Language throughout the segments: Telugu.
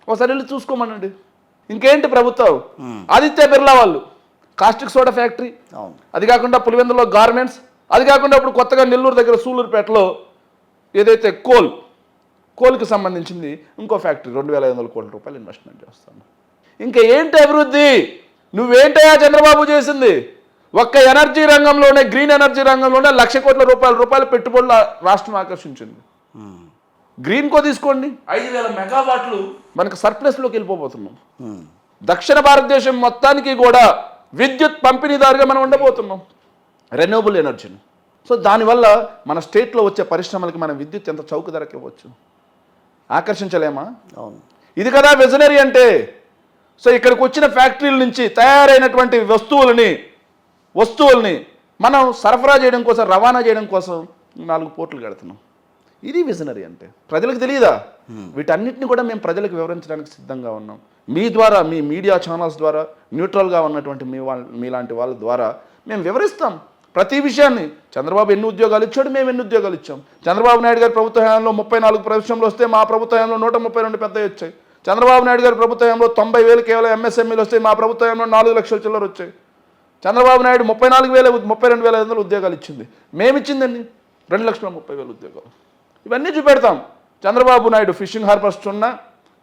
ఒకసారి వెళ్ళి చూసుకోమనండి. ఇంకేంటి ప్రభుత్వం? ఆదిత్య బిర్లా వాళ్ళు కాస్టిక్ సోడా ఫ్యాక్టరీ, అది కాకుండా పులివెందులో గార్మెంట్స్, అది కాకుండా ఇప్పుడు కొత్తగా నెల్లూరు దగ్గర సూలూరుపేటలో ఏదైతే కోల్కి సంబంధించింది ఇంకో ఫ్యాక్టరీ 2,500 కోట్ల రూపాయలు ఇన్వెస్ట్మెంట్ చేస్తాను. ఇంకా ఏంటి అభివృద్ధి? నువ్వేంటయా చంద్రబాబు చేసింది? ఒక్క ఎనర్జీ రంగంలోనే, గ్రీన్ ఎనర్జీ రంగంలోనే 1,00,000 కోట్ల రూపాయలు పెట్టుబడులు రాష్ట్రం ఆకర్షించింది. గ్రీన్కో తీసుకోండి, 5,000 మెగావాట్లు మనకు సర్ప్లస్లోకి వెళ్ళిపోతున్నాం. దక్షిణ భారతదేశం మొత్తానికి కూడా విద్యుత్ పంపిణీదారుగా మనం ఉండబోతున్నాం, రెన్యూవబుల్ ఎనర్జీని. సో దానివల్ల మన స్టేట్లో వచ్చే పరిశ్రమలకి మనం విద్యుత్ ఎంత చౌక ధరకి ఇవ్వచ్చు, ఆకర్షించలేమా? అవును, ఇది కదా విజనరీ అంటే. సో ఇక్కడికి వచ్చిన ఫ్యాక్టరీల నుంచి తయారైనటువంటి వస్తువుల్ని మనం సరఫరా చేయడం కోసం, రవాణా చేయడం కోసం 4 పోర్టులు కడుతున్నాం. ఇది విజనరీ అంటే. ప్రజలకు తెలియదా? వీటన్నిటిని కూడా మేము ప్రజలకు వివరించడానికి సిద్ధంగా ఉన్నాం. మీ ద్వారా, మీ మీడియా ఛానల్స్ ద్వారా, న్యూట్రల్గా ఉన్నటువంటి మీలాంటి వాళ్ళ ద్వారా మేము వివరిస్తాం ప్రతి విషయాన్ని. చంద్రబాబు ఎన్ని ఉద్యోగాలు ఇచ్చాడు, మేము ఎన్ని ఉద్యోగాలు ఇచ్చాం. చంద్రబాబు నాయుడు గారి ప్రభుత్వ హయాంలో 34 పరిశ్రమలు వస్తే మా ప్రభుత్వ హయాంలో 132 పెద్దవి వచ్చాయి. చంద్రబాబు నాయుడు గారి ప్రభుత్వ హయాంలో 90,000 కేవలం ఎంఎస్ఎంఈలు వస్తే మా ప్రభుత్వ హయాంలో 4 లక్షల చిల్లర వచ్చాయి. చంద్రబాబు నాయుడు 32,500 ఉద్యోగాలు ఇచ్చింది. మేమిచ్చిందండి 2,30,000 ఉద్యోగాలు. ఇవన్నీ చూపెడతాం. చంద్రబాబు నాయుడు ఫిషింగ్ హార్బర్స్ సున్నా,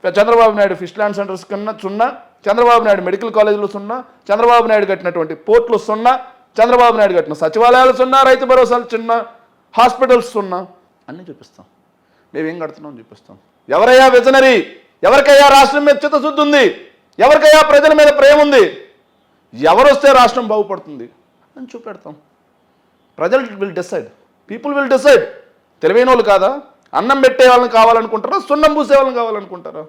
Chandrababu Naidu fish land centres కన్నా సున్నా, చంద్రబాబు నాయుడు మెడికల్ కాలేజీలు సున్నా, చంద్రబాబు నాయుడు కట్టినటువంటి పోర్టులు సున్నా, చంద్రబాబు నాయుడు కట్టిన సచివాలయాలు సున్నా, రైతు భరోసాలు చిన్న, హాస్పిటల్స్ సున్నా, అన్నీ చూపిస్తాం. మేమేం కడుతున్నాం చూపిస్తాం. ఎవరయ్యా విజనరీ? ఎవరికయ్యా రాష్ట్రం మీద చిత్తశుద్ధి ఉంది? ఎవరికయ్యా ప్రజల మీద ప్రేమ ఉంది? ఎవరు వస్తే రాష్ట్రం బాగుపడుతుంది అని చూపెడతాం. ప్రజలు will decide, people will decide. తెలివైన వాళ్ళు కాదా? అన్నం పెట్టే వాళ్ళని కావాలనుకుంటారా, సున్నం పూసే వాళ్ళని కావాలనుకుంటారా?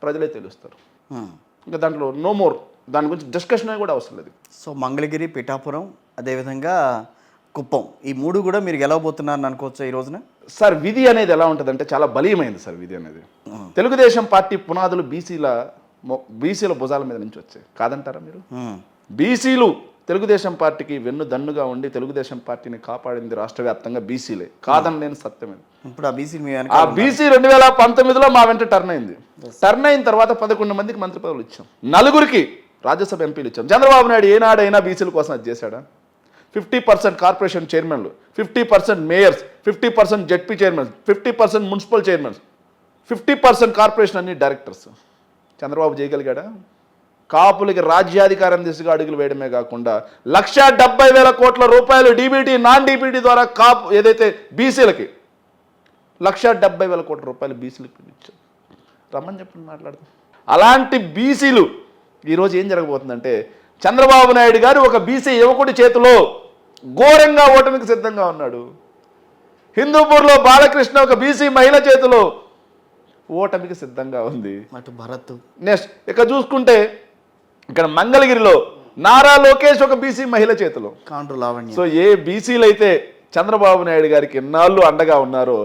ప్రజలే తెలుస్తారు. ఇంకా దాంట్లో నో మోర్, దాని గురించి డిస్కషన్ కూడా అవసరం లేదు. సో మంగళగిరి, పిఠాపురం, అదేవిధంగా కుప్పం, ఈ 3 కూడా మీరు గెలవబోతున్నారని అనుకోవచ్చా ఈ రోజున? సార్ విధి అనేది ఎలా ఉంటుందంటే చాలా బలీయమైంది సార్ విధి అనేది. తెలుగుదేశం పార్టీ పునాదులు బీసీల భుజాల మీద నుంచి వచ్చాయి, కాదంటారా మీరు? బీసీలు తెలుగుదేశం పార్టీకి వెన్నుదన్నుగా ఉండి తెలుగుదేశం పార్టీని కాపాడింది రాష్ట్ర వ్యాప్తంగా బీసీలే, కాదనలేని సత్యం. ఇప్పుడు ఆ బీసీ 2019లో మా వెంట టర్న్ అయింది. టర్న్ అయిన తర్వాత 11 మందికి మంత్రి పదవులు ఇచ్చాం, 4కి రాజ్యసభ ఎంపీలు ఇచ్చాం. చంద్రబాబు నాయుడు ఏనాడైనా బీసీల కోసం అది చేశాడా? 50% కార్పొరేషన్ చైర్మన్లు, 50% mayors, 50% ZP chairmans, 50% municipal chairmans, 50% corporation అన్ని డైరెక్టర్స్. చంద్రబాబు చేయగలిగాడా? కాపులకి రాజ్యాధికారం దిశగా అడుగులు వేయడమే కాకుండా 1,70,000 కోట్ల రూపాయలు డీబీటీ, నాన్ డీబీటీ ద్వారా ఏదైతే బీసీలకి 1,70,000 కోట్ల రూపాయలు బీసీలకు ఇచ్చారు. రమ్మని చెప్పి మాట్లాడతాం. అలాంటి బీసీలు ఈరోజు ఏం జరగబోతుందంటే, చంద్రబాబు నాయుడు గారు ఒక బీసీ యువకుడి చేతిలో ఘోరంగా ఓటమికి సిద్ధంగా ఉన్నాడు. హిందూపూర్లో బాలకృష్ణ ఒక బీసీ మహిళ చేతిలో ఓటమికి సిద్ధంగా ఉంది. అటు భరత్. నెక్స్ట్ ఇక చూసుకుంటే ఇక్కడ మంగళగిరిలో నారా లోకేష్ ఒక బీసీ మహిళ చేతిలో. సో ఏ బీసీలు అయితే చంద్రబాబు నాయుడు గారికి ఎన్నాళ్ళు అండగా ఉన్నారో,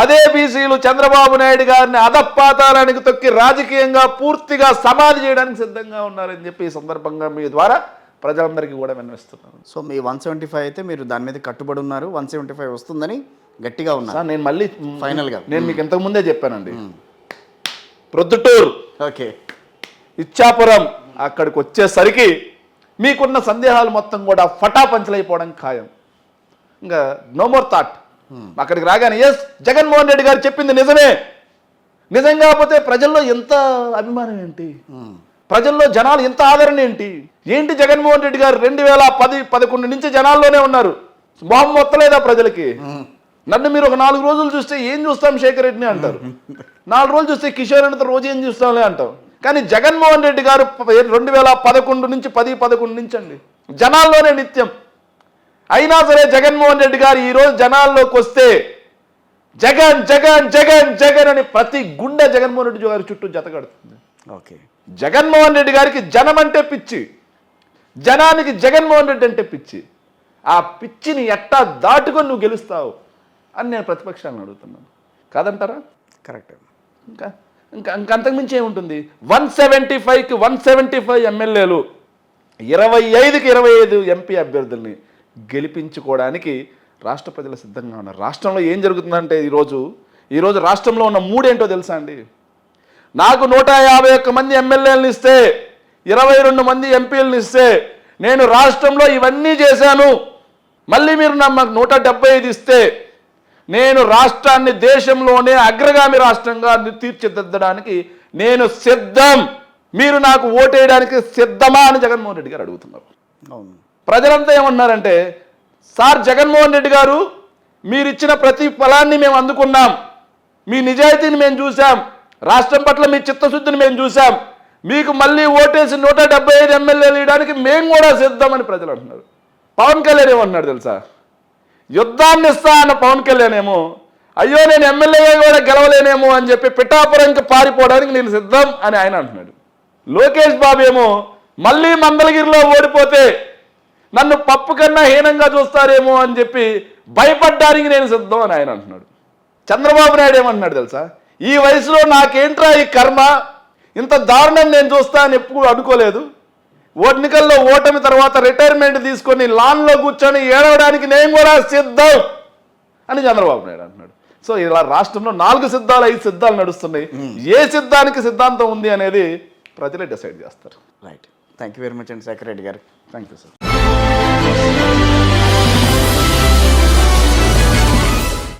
అదే బీసీలు చంద్రబాబు నాయుడు గారిని అధపాతాళానికి తొక్కి రాజకీయంగా పూర్తిగా సమాధి చేయడానికి సిద్ధంగా ఉన్నారని చెప్పి ఈ సందర్భంగా మీ ద్వారా ప్రజలందరికీ కూడా విన్నవిస్తున్నాను. సో మీ 175 అయితే మీరు దాని మీద కట్టుబడి ఉన్నారు, 175 వస్తుందని గట్టిగా ఉన్నారు. నేను మళ్ళీ ఫైనల్గా నేను మీకు ఇంతకుముందే చెప్పానండి, ప్రొద్దుటూరు, ఓకే, ఇచ్చాపురం అక్కడికి వచ్చేసరికి మీకున్న సందేహాలు మొత్తం కూడా ఫటాపంచలైపోవడం ఖాయం. ఇంకా నో మోర్ థాట్. అక్కడికి రాగానే ఎస్ జగన్మోహన్ రెడ్డి గారు చెప్పింది నిజమే. నిజం కాకపోతే ప్రజల్లో ఎంత అభిమానం ఏంటి, ప్రజల్లో జనాలు ఎంత ఆదరణ ఏంటి జగన్మోహన్ రెడ్డి గారు 2010-11 నుంచి జనాల్లోనే ఉన్నారు. మొహం మొత్తలేదా ప్రజలకి? నన్ను మీరు ఒక 4 రోజులు చూస్తే ఏం చూస్తాం శేఖర్ రెడ్డిని అంటారు, 4 రోజులు చూస్తే కిషోర్ రెడ్డితో రోజు ఏం చూస్తాంలే అంటాం. కానీ జగన్మోహన్ రెడ్డి గారు 2011 నుంచి 10-11 నుంచి అండి జనాల్లోనే నిత్యం. అయినా సరే జగన్మోహన్ రెడ్డి గారు ఈరోజు జనాల్లోకి వస్తే జగన్ జగన్ జగన్ జగన్ అని ప్రతి గుండె జగన్మోహన్ రెడ్డి గారి చుట్టూ జతగడుతుంది. ఓకే, జగన్మోహన్ రెడ్డి గారికి జనం అంటే పిచ్చి, జనానికి జగన్మోహన్ రెడ్డి అంటే పిచ్చి. ఆ పిచ్చిని ఎట్టా దాటుకొని నువ్వు గెలుస్తావు అని నేను ప్రతిపక్షాలను అడుగుతున్నాను, కాదంటారా? కరెక్ట్. ఇంకా ఇంకా అంతకుమించి ఏముంటుంది? 175కి 175 ఎమ్మెల్యేలు, 25కి 25 ఎంపీ అభ్యర్థుల్ని గెలిపించుకోవడానికి రాష్ట్ర ప్రజలు సిద్ధంగా ఉన్నారు. రాష్ట్రంలో ఏం జరుగుతుందంటే ఈరోజు రాష్ట్రంలో ఉన్న 3 ఏంటో తెలుసా అండి? నాకు 151 మంది ఎమ్మెల్యేలను ఇస్తే 22 మంది ఎంపీలను ఇస్తే నేను రాష్ట్రంలో ఇవన్నీ చేశాను. మళ్ళీ మీరు నాకు 175 ఇస్తే నేను రాష్ట్రాన్ని దేశంలోనే అగ్రగామి రాష్ట్రంగా తీర్చిదిద్దడానికి నేను సిద్ధం. మీరు నాకు ఓటేయడానికి సిద్ధమా అని జగన్మోహన్ రెడ్డి గారు అడుగుతున్నారు. అవును. ప్రజలంతా ఏమన్నారంటే, సార్ జగన్మోహన్ రెడ్డి గారు మీరు ఇచ్చిన ప్రతి ఫలాన్ని మేము అందుకున్నాం, మీ నిజాయితీని మేము చూసాం, రాష్ట్రం పట్ల మీ చిత్తశుద్ధిని మేము చూసాం, మీకు మళ్ళీ ఓటేసి 175 ఎమ్మెల్యేలు ఇవ్వడానికి మేము కూడా సిద్ధమని ప్రజలు అంటున్నారు. పవన్ కళ్యాణ్ ఏమన్నాడు తెలుసా? యుద్ధాన్ని ఇస్తా అన్న పవన్ కళ్యాణ్ ఏమో, అయ్యో నేను ఎమ్మెల్యేగా కూడా గెలవలేనేమో అని చెప్పి పిఠాపురంకి పారిపోవడానికి నేను సిద్ధం అని ఆయన అంటున్నాడు. లోకేష్ బాబు ఏమో, మళ్ళీ మంగళగిరిలో ఓడిపోతే నన్ను పప్పు కన్నా హీనంగా చూస్తారేమో అని చెప్పి భయపడ్డానికి నేను సిద్ధం అని ఆయన అంటున్నాడు. చంద్రబాబు నాయుడు ఏమంటున్నాడు తెలుసా? ఈ వయసులో నాకేంట్రా ఈ కర్మ, ఇంత దారుణం నేను చూస్తా అని ఎప్పుడు అనుకోలేదు, ఎన్నికల్లో ఓటమి తర్వాత రిటైర్మెంట్ తీసుకొని లాన్లో కూర్చొని ఏడవడానికి నేను కూడా సిద్ధం అని చంద్రబాబు నాయుడు అంటున్నాడు. సో ఇలా రాష్ట్రంలో 4 సిద్ధాలు 5 సిద్ధాలు నడుస్తున్నాయి. ఏ సిద్ధానికి సిద్ధాంతం ఉంది అనేది ప్రజలే డిసైడ్ చేస్తారు. Right. Thank you very much అండి శేఖర్ రెడ్డి గారు. Thank you sir.